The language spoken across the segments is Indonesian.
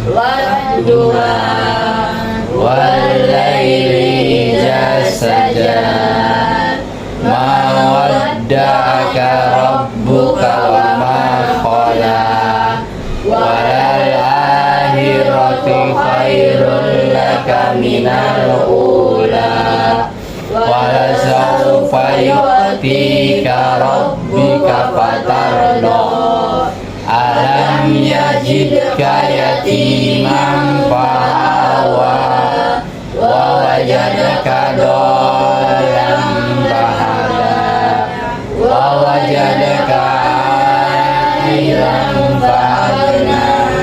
wadduha wallaili idza saja ma wadda'aka rabbuka wa ma qala walal akhirati khairul laka minal ula wala sawfa yu'tika rabbuka fatarda alam yajidka yatiman fa'awa wa wajadaka dhalan fahada wa wajadaka a'ilan fa'agna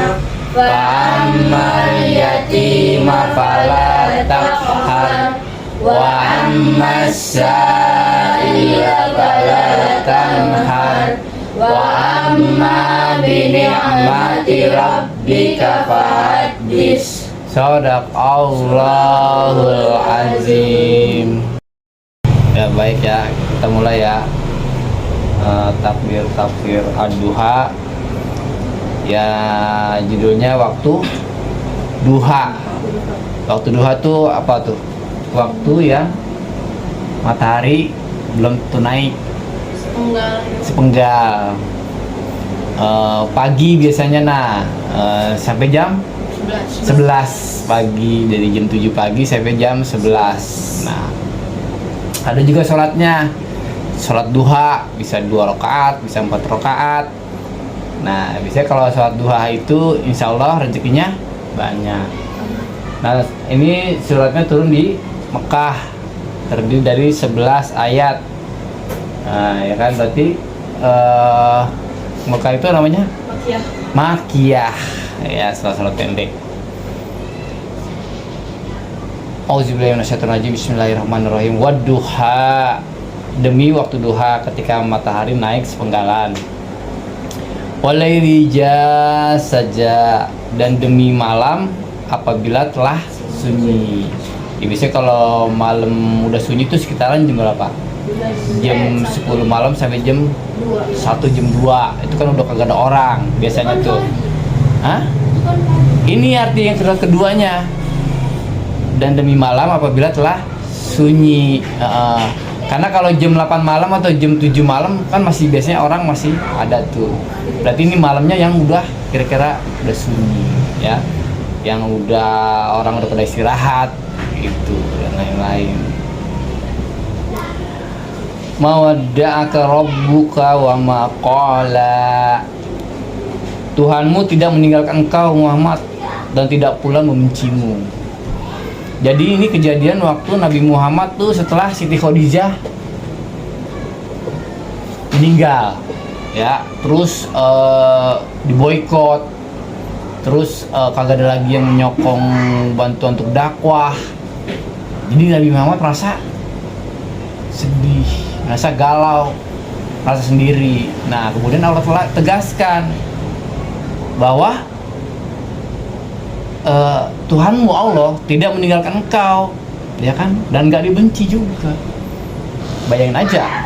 fa'ammal yatima fala taqhar wa ammas sa'ila fala tanhar wa amma bi ni'mati rabbika fahaddits. Shadaqallahul azim. Ya baik ya, kita mulai ya. Takbir ad-duha. Ya judulnya waktu duha. Waktu duha tuh apa tuh? Waktu ya matahari belum tentu naik, sepenggal. Pagi biasanya sampai jam 11 pagi, dari jam 7 pagi sampai jam 11. Nah, ada juga sholatnya, sholat duha bisa 2 rakaat, bisa 4 rakaat. Nah, biasanya kalau sholat duha itu insya Allah rezekinya banyak. Nah, ini suratnya turun di Mekah, terdiri dari 11 ayat. Nah, ya kan, berarti Mekah itu namanya Makiyah. Ya, salat pendek. Auzubillahi minasyaitonir rajim. Bismillahirrahmanirrahim. Wadduha, demi waktu duha ketika matahari naik sepenggalan. Walaili saja, dan demi malam apabila telah sunyi. Ya, biasanya kalau malam udah sunyi itu sekitaran jam berapa? Jam 10 malam sampai jam 1, jam 2. Itu kan udah kagak ada orang biasanya tuh. Hah? Ini arti yang keduanya. Dan demi malam apabila telah sunyi. Karena kalau jam 8 malam atau jam 7 malam kan masih biasanya orang masih ada tuh. Berarti ini malamnya yang udah kira-kira udah sunyi ya. Yang orang udah pada istirahat gitu dan lain-lain. Mawadda'aka rabbuka wa ma qala. Tuhanmu tidak meninggalkan engkau Muhammad dan tidak pula membencimu. Jadi ini kejadian waktu Nabi Muhammad tuh setelah Siti Khadijah meninggal ya, terus diboikot, terus kagak ada lagi yang menyokong bantuan untuk dakwah. Jadi Nabi Muhammad merasa sedih, merasa galau, merasa sendiri. Nah, kemudian Allah telah tegaskan bahwa Tuhanmu Allah tidak meninggalkan engkau, ya kan, dan gak dibenci juga. Bayangin aja,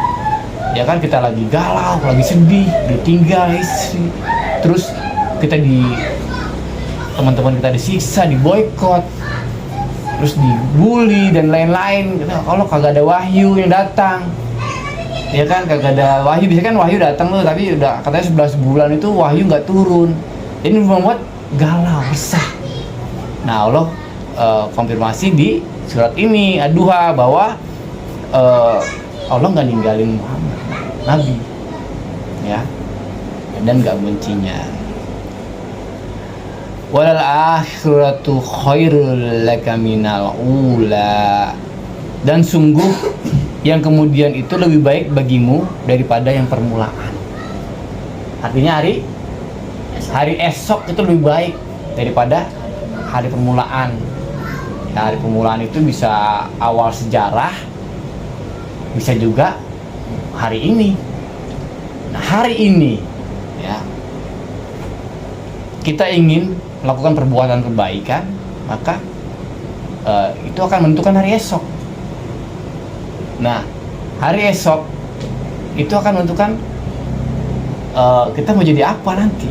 ya kan, kita lagi galau, lagi sedih, ditinggal istri, terus teman-teman kita disiksa, diboikot, terus dibully dan lain-lain. Kalau kagak ada wahyu yang datang, ya kan, kagak ada wahyu. Biasanya kan wahyu datang tuh, tapi udah katanya 11 bulan itu wahyu nggak turun. Ini membuat galau, resah. Nah, Allah konfirmasi di surat ini Ad-Duha bahwa Allah nggak ninggalin Muhammad, Nabi, ya, dan nggak bencinya. Walal akhiratu khairul laka minal ula, dan sungguh yang kemudian itu lebih baik bagimu daripada yang permulaan. Artinya hari esok itu lebih baik daripada hari permulaan. Ya, hari permulaan itu bisa awal sejarah, bisa juga hari ini. Nah, hari ini ya, kita ingin melakukan perbuatan kebaikan, maka itu akan menentukan hari esok. Nah, hari esok itu akan menentukan kita mau jadi apa nanti.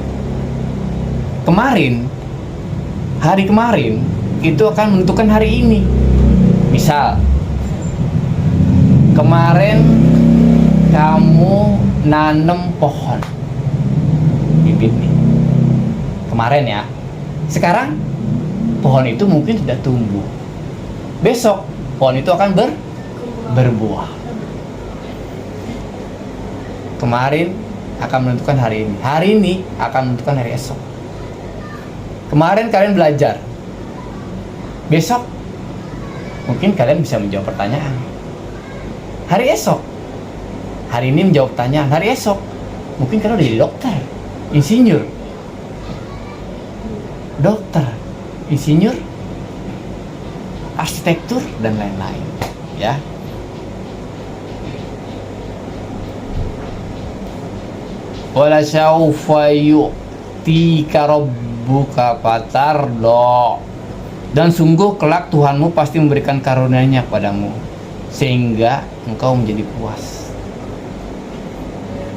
Kemarin hari kemarin itu akan menentukan hari ini. Misal kemarin kamu nanam pohon bibit nih, kemarin ya. Sekarang pohon itu mungkin sudah tumbuh. Besok pohon itu akan berbuah. Kemarin akan menentukan hari ini. Hari ini akan menentukan hari esok. Kemarin kalian belajar. Besok mungkin kalian bisa menjawab pertanyaan. Hari esok, hari ini menjawab pertanyaan. Hari esok mungkin kalian udah jadi dokter, insinyur, dokter, insinyur, arsitektur, dan lain-lain, ya. Wala syaufa yu'tika rabbuka fatardo, dan sungguh kelak Tuhanmu pasti memberikan karunia-Nya padamu sehingga engkau menjadi puas.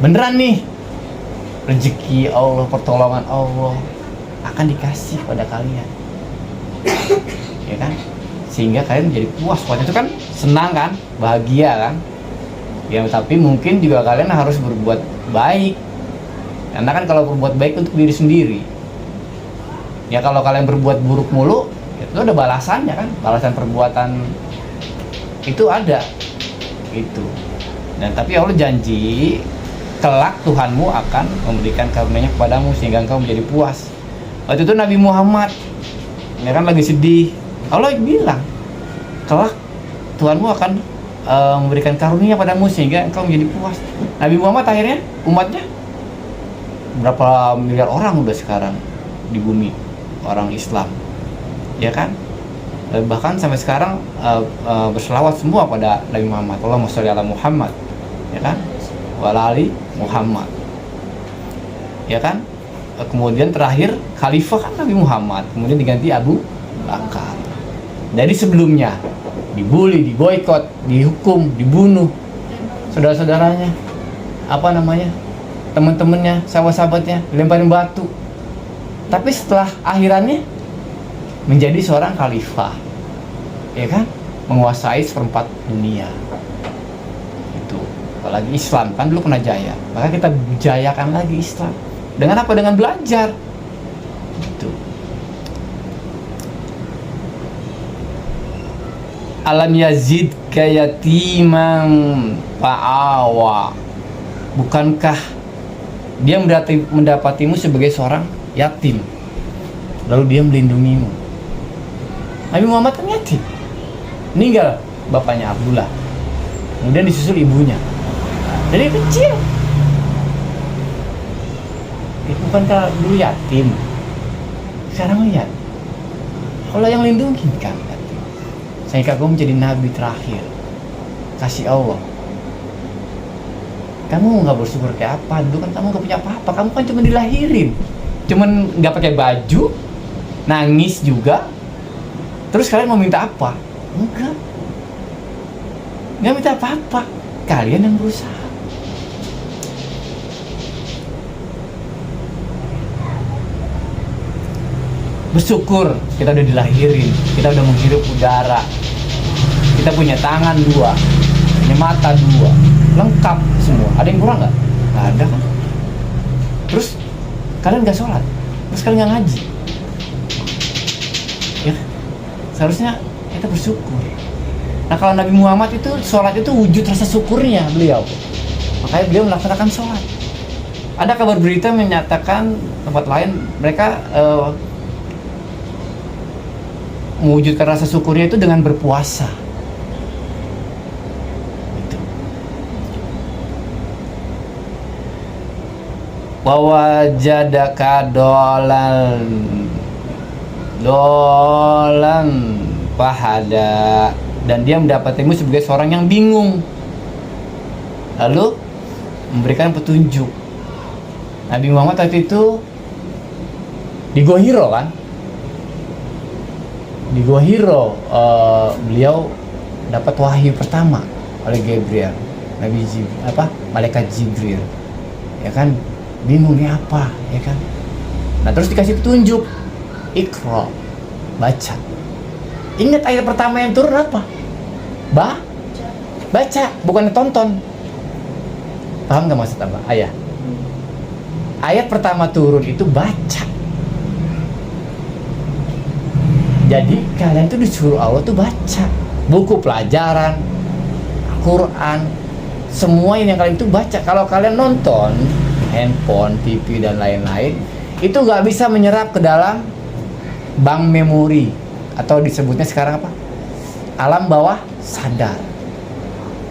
Beneran nih, rezeki Allah, pertolongan Allah akan dikasih pada kalian, ya kan? Sehingga kalian menjadi puas. Waktu itu kan senang kan, bahagia kan? Ya, tapi mungkin juga kalian harus berbuat baik. Karena kan kalau berbuat baik untuk diri sendiri. Ya kalau kalian berbuat buruk mulu, itu ada balasannya kan? Balasan perbuatan itu ada. Itu. Dan tapi Allah janji kelak Tuhanmu akan memberikan karunia-Nya kepadamu sehingga engkau menjadi puas. Waktu itu Nabi Muhammad, ya kan, lagi sedih. Allah bilang, kelak Tuhanmu akan memberikan karunia padamu sehingga engkau menjadi puas. Nabi Muhammad akhirnya umatnya berapa miliar orang udah sekarang di bumi, orang Islam, ya kan? Bahkan sampai sekarang berselawat semua pada Nabi Muhammad. Allahumma sholli ala Muhammad, ya kan? Wa ala ali Muhammad, ya kan? Kemudian terakhir khalifah kan Nabi Muhammad, kemudian diganti Abu Bakar. Dari sebelumnya dibully, diboikot, dihukum, dibunuh saudara-saudaranya, apa namanya, teman-temannya, sahabat-sahabatnya, dilemparin batu. Tapi setelah akhirannya menjadi seorang khalifah, ya kan, menguasai seperempat dunia. Itu apalagi Islam kan dulu pernah jaya, maka kita jayakan lagi Islam. Dengan apa? Dengan belajar. Itu. Alam yazid kayatiman fa'awa, bukankah dia mendapatimu sebagai seorang yatim lalu dia melindungimu? Nabi Muhammad kan yatim, meninggal bapaknya Abdullah, kemudian disusul ibunya dari kecil. Bukankah dulu yatim, sekarang lihat Allah yang lindungi kan, sehingga kamu menjadi nabi terakhir kasih Allah. Kamu nggak bersyukur kayak apa? Dulu kan kamu nggak punya apa-apa, kamu kan cuma dilahirin, cuman nggak pakai baju, nangis juga. Terus kalian mau minta apa? Nggak minta apa-apa, kalian yang berusaha. Bersyukur kita udah dilahirin, kita udah menghirup udara, kita punya tangan dua, punya mata dua, lengkap semua. Ada yang kurang nggak? Nggak ada kan? Terus kalian nggak sholat, terus kalian nggak ngaji, ya seharusnya kita bersyukur. Nah kalau Nabi Muhammad itu sholat itu wujud rasa syukurnya beliau, makanya beliau melaksanakan sholat. Ada kabar berita menyatakan tempat lain mereka mewujudkan rasa syukurnya itu dengan berpuasa. Itu. Wa wajadaka dolan fahada, dan dia mendapatimu sebagai seorang yang bingung lalu memberikan petunjuk. Nabi Muhammad waktu itu di Gua Hiro kan, di Gua Hiro beliau dapat wahyu pertama oleh Gabriel, malaikat Jibril, ya kan, bingung ini apa, ya kan. Nah terus dikasih petunjuk, Iqra baca. Ingat ayat pertama yang turun apa? Baca, bukan tonton. Paham nggak maksud apa? Ayat pertama turun itu baca. Jadi kalian tuh disuruh Allah tuh baca buku pelajaran, Quran, semua yang kalian tuh baca. Kalau kalian nonton handphone, TV dan lain-lain, itu nggak bisa menyerap ke dalam bank memori atau disebutnya sekarang apa? Alam bawah sadar.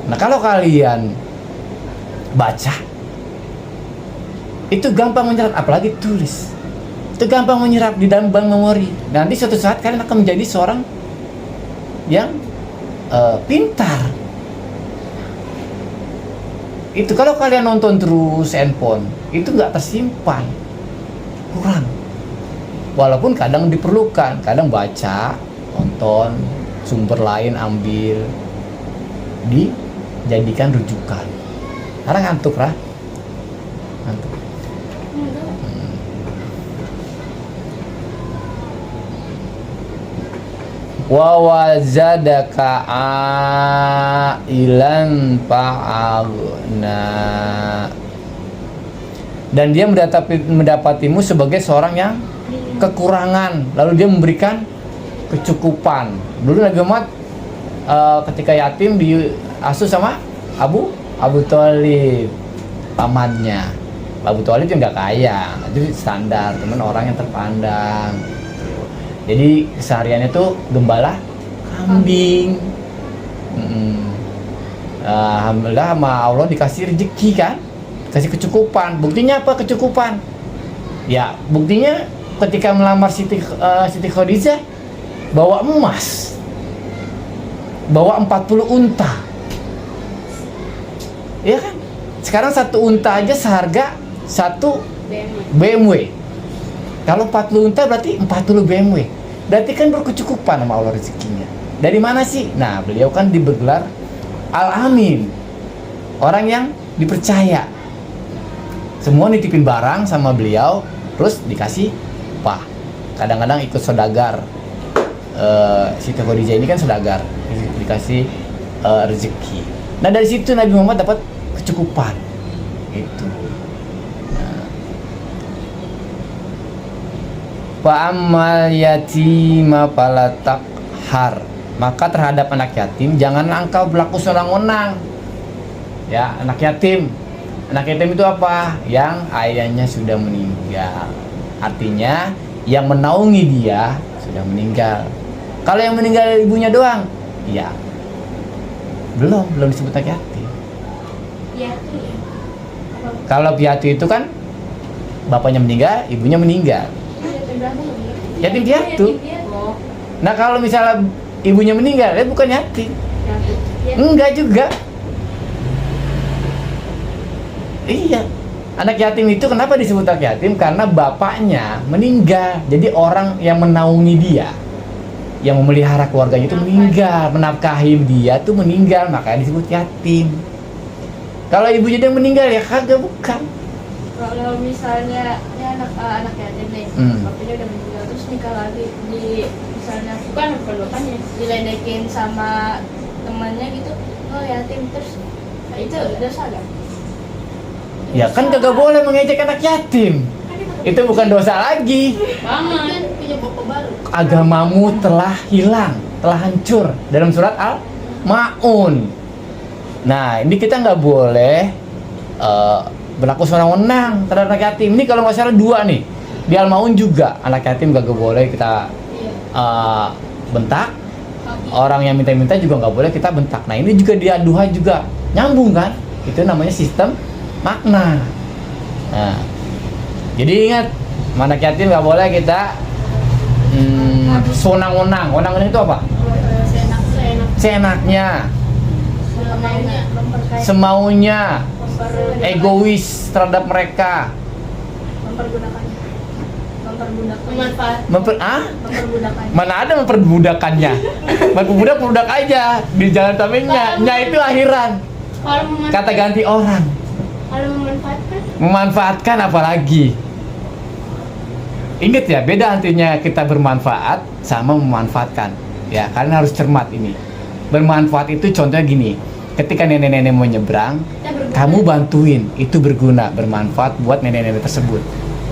Nah, kalau kalian baca, itu gampang menyerap, apalagi tulis. Itu gampang menyerap di dalam bank memori. Nanti suatu saat kalian akan menjadi seorang yang pintar. Itu kalau kalian nonton terus handphone, itu nggak tersimpan, kurang. Walaupun kadang diperlukan, kadang baca, nonton, sumber lain ambil, dijadikan rujukan. Sekarang ngantuk, ngantuk. Wa wazadaka ailan fa'agna. Dan dia mendapatimu sebagai seorang yang kekurangan, lalu dia memberikan kecukupan. Dulu Nabi Muhammad ketika yatim diasuh sama Abu Thalib, pamannya. Abu Thalib yang nggak kaya, itu standar, teman orang yang terpandang. Jadi kesehariannya tuh gembala kambing. Alhamdulillah sama Allah dikasih rezeki kan, kasih kecukupan. Buktinya apa kecukupan? Ya buktinya ketika melamar Siti Khadijah bawa emas, bawa 40 unta. Ya kan? Sekarang satu unta aja seharga satu BMW. Kalau 40 unta berarti 40 BMW. Berarti kan berkecukupan sama Allah rezekinya. Dari mana sih? Nah, beliau kan digelar Al-Amin. Orang yang dipercaya. Semua nitipin barang sama beliau, terus dikasih upah. Kadang-kadang ikut saudagar. Siti Khadijah ini kan saudagar, dikasih rezeki. Nah, dari situ Nabi Muhammad dapat kecukupan. Itu. Fa'ammal yatima fala taqhar. Maka terhadap anak yatim janganlah engkau berlaku sewenang-wenang. Ya, anak yatim. Anak yatim itu apa? Yang ayahnya sudah meninggal. Artinya yang menaungi dia sudah meninggal. Kalau yang meninggal ibunya doang, ya belum disebut anak yatim. Piatu ya. Kalau piatu itu kan bapaknya meninggal, ibunya meninggal. Yatim piatu. Nah, kalau misalnya ibunya meninggal, dia bukan yatim. Enggak juga. Iya. Anak yatim itu kenapa disebut anak yatim? Karena bapaknya meninggal. Jadi orang yang menaungi dia, yang memelihara keluarganya itu meninggal, menafkahi dia tuh meninggal, makanya disebut yatim. Kalau ibunya dia meninggal ya kagak, bukan. Kalau misalnya ya anak yatim nih, bapaknya udah meninggal terus nikah lagi di misalnya bukan bapaknya diledekin sama temannya gitu, oh yatim terus itu dosa gak? Ya kan kagak boleh mengejek anak yatim. Itu bukan dosa lagi. Banget punya bapak baru. Agamamu telah hilang, telah hancur dalam surat Al-Maun. Nah, ini kita nggak boleh berlaku sewenang-wenang terhadap anak yatim. Ini kalau nggak salah 2 nih. Di Al-Maun juga anak yatim nggak boleh kita bentak. Orang yang minta-minta juga nggak boleh kita bentak. Nah, ini juga di Ad-Duha juga nyambung kan? Itu namanya sistem makna. Nah, jadi ingat, anak yatim nggak boleh kita sewenang-wenang. Wenang-wenang itu apa? Seenaknya, semaunya, egois terhadap mereka. Mana ada memperbudakannya? Memperbudak aja di jalan tamengnya. Nya itu akhiran. Kata ganti orang. Kalau memanfaatkan? Memanfaatkan apalagi? Ingat ya, beda artinya kita bermanfaat sama memanfaatkan. Ya, kalian harus cermat ini. Bermanfaat itu contohnya gini, ketika nenek-nenek mau nyebrang, kamu bantuin, itu berguna, bermanfaat buat nenek-nenek tersebut.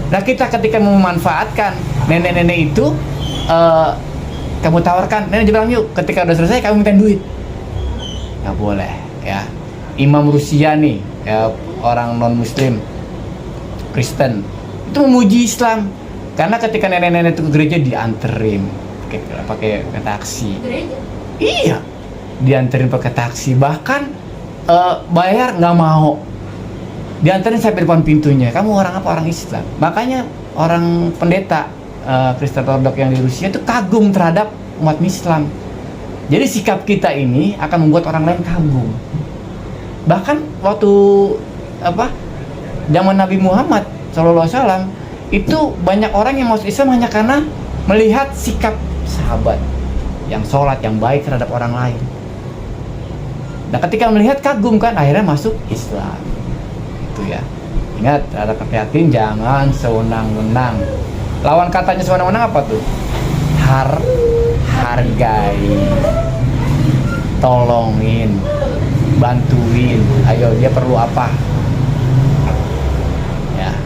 Nah kita ketika memanfaatkan nenek-nenek itu, kamu tawarkan, nenek nyebrang yuk, ketika udah selesai kamu minta duit. Nggak boleh ya. Imam Rusia nih, ya, orang non-muslim, Kristen, itu memuji Islam. Karena ketika nenek-nenek itu ke gereja dianterin pakai taksi. Gereja? Iya, dianterin pakai taksi. Bahkan bayar nggak mau. Dianterin sampai depan pintunya. Kamu orang apa? Orang Islam. Makanya orang pendeta Kristen Ortodoks yang di Rusia itu kagum terhadap umat Islam. Jadi sikap kita ini akan membuat orang lain kagum. Bahkan waktu zaman Nabi Muhammad SAW itu banyak orang yang masuk Islam hanya karena melihat sikap sahabat yang sholat, yang baik terhadap orang lain. Nah ketika melihat kagum kan, akhirnya masuk Islam. Itu ya. Ingat, terhadap yatim jangan sewenang-wenang. Lawan katanya sewenang-wenang apa tuh? Hargai, tolongin, bantuin. Ayo, dia perlu apa? Ya.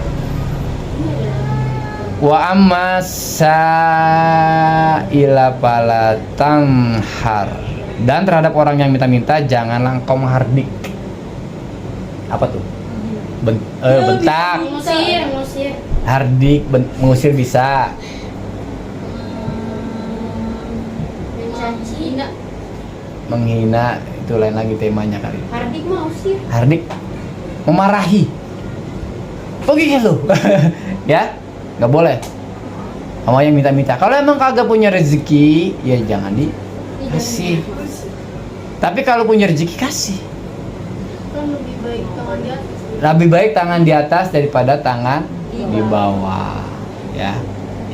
Wa amma sa'ila fala tanhar. Dan terhadap orang yang minta-minta janganlah engkau menghardik. Apa tuh? Bentak. Ngusir. Hardik, mengusir bisa. Mencaci. Menghina itu lain lagi temanya kali. Hardik mau usir. Hardik memarahi. Pergi lu. Ya, nggak boleh. Sama yang minta-minta. Kalau emang kagak punya rezeki, ya jangan dikasih. Tapi kalau punya rezeki kasih. Kan lebih baik tangan di atas. Lebih baik tangan di atas daripada tangan di bawah. Ya.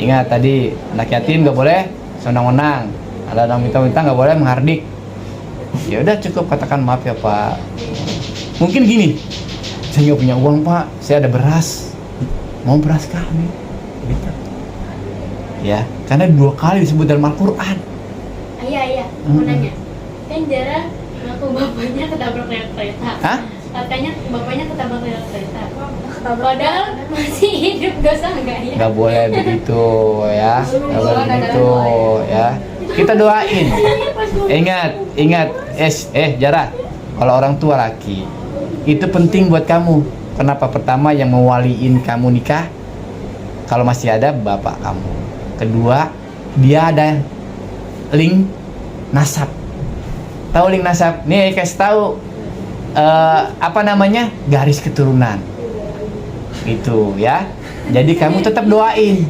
Ingat tadi anak yatim nggak boleh senang-senang. Ada orang minta-minta nggak boleh menghardik. Ya udah cukup katakan maaf ya Pak. Mungkin gini, saya nggak punya uang Pak, saya ada beras. Mau beras kami? Gitu. Ya, karena 2 kali disebut dalam Al-Quran. Iya, mau nanya. Kan jarang ngaku bapaknya ketabrak kereta. Hah? Katanya bapaknya ketabrak kereta. Padahal masih hidup, dosa enggak ya? Nggak boleh begitu ya, nggak boleh begitu ya. Kita doain. Ingat, Jara, kalau orang tua laki itu penting buat kamu. Kenapa? Pertama, yang mewaliin kamu nikah kalau masih ada bapak kamu. Kedua, dia ada link nasab. Tahu link nasab? Nih kasih tahu garis keturunan. Itu ya. Jadi kamu tetap doain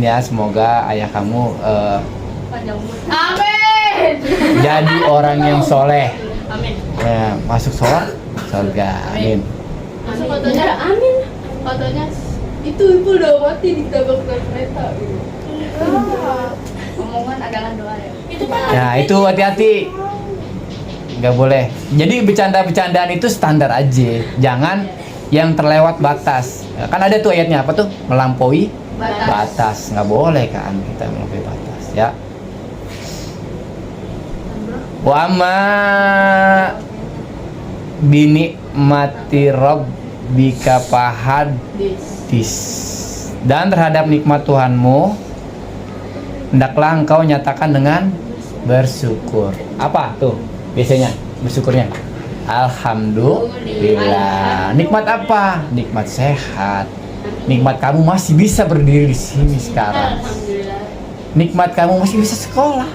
ya, semoga ayah kamu Amin. jadi orang yang soleh. Amin. Ya, masuk surga. Amin. Masuk fotonya. Amin. Fotonya itu ibu udah mati ditabrak kereta. Omongan adalah doa ya. Itu kan. Nah, itu hati-hati. Nggak boleh. Jadi bercanda-bercandaan itu standar aja. Jangan yang terlewat batas. Kan ada tuh ayatnya apa tuh? Melampaui batas. Nggak boleh kan kita melampaui batas ya. Wa amma binikmati rabbika fahadis. Dan terhadap nikmat Tuhanmu hendaklah engkau nyatakan dengan bersyukur. Apa tuh biasanya bersyukurnya? Alhamdulillah. Nikmat apa? Nikmat sehat. Nikmat kamu masih bisa berdiri di sini sekarang. Nikmat kamu masih bisa sekolah.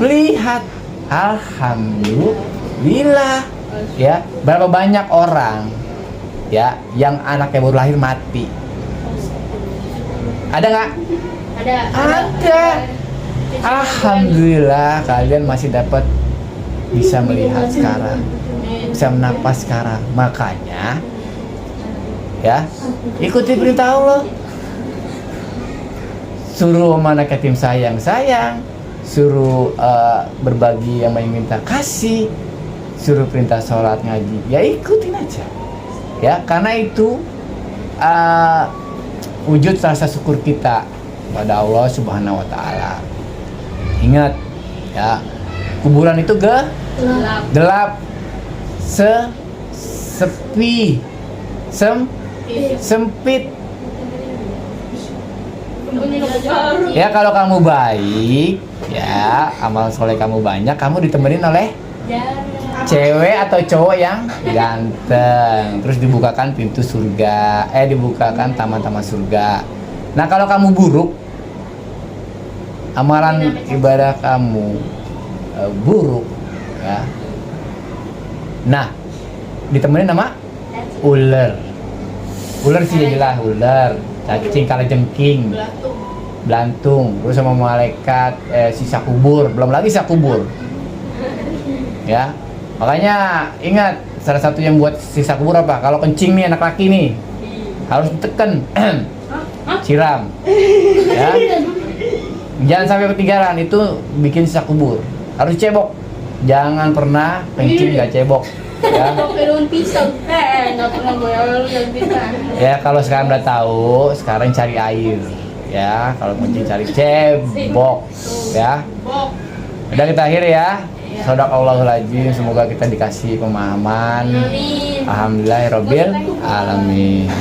Melihat. Alhamdulillah. Ya, berapa banyak orang ya yang anaknya baru lahir mati? Ada nggak? Ada. Alhamdulillah kalian masih dapat bisa melihat sekarang, bisa menapas sekarang. Makanya ya, ikuti perintah Allah. Suruh anak yatim sayang, suruh berbagi yang minta kasih, suruh perintah sholat ngaji, ya ikutin aja ya, karena itu wujud rasa syukur kita pada Allah Subhanahu wa taala. Ingat ya, kuburan itu gelap, sepi, sempit. Ya kalau kamu baik, ya amal soleh kamu banyak, kamu ditemenin oleh cewek atau cowok yang ganteng, terus dibukakan pintu surga, dibukakan taman-taman surga. Nah kalau kamu buruk, amalan ibadah kamu buruk, ya. Nah ditemenin sama ular sih jelas, ular, cacing, kalajengking, belantung, terus sama malaikat, sisa kubur, belum lagi sisa kubur, ya. Makanya ingat, salah satu yang buat sisa kubur apa? Kalau kencing nih anak laki nih, harus ditekan, siram, ya. Jangan sampai ketinggalan, itu bikin sisa kubur. Harus cebok, jangan pernah kencing nggak cebok. Ya. Ya kalau sekarang udah tahu, sekarang cari air. Ya kalau kencing cari cebok, ya. Udah kita akhiri ya. Shadaqallahul adzim, semoga kita dikasih pemahaman. Alhamdulillahirabbil alamin.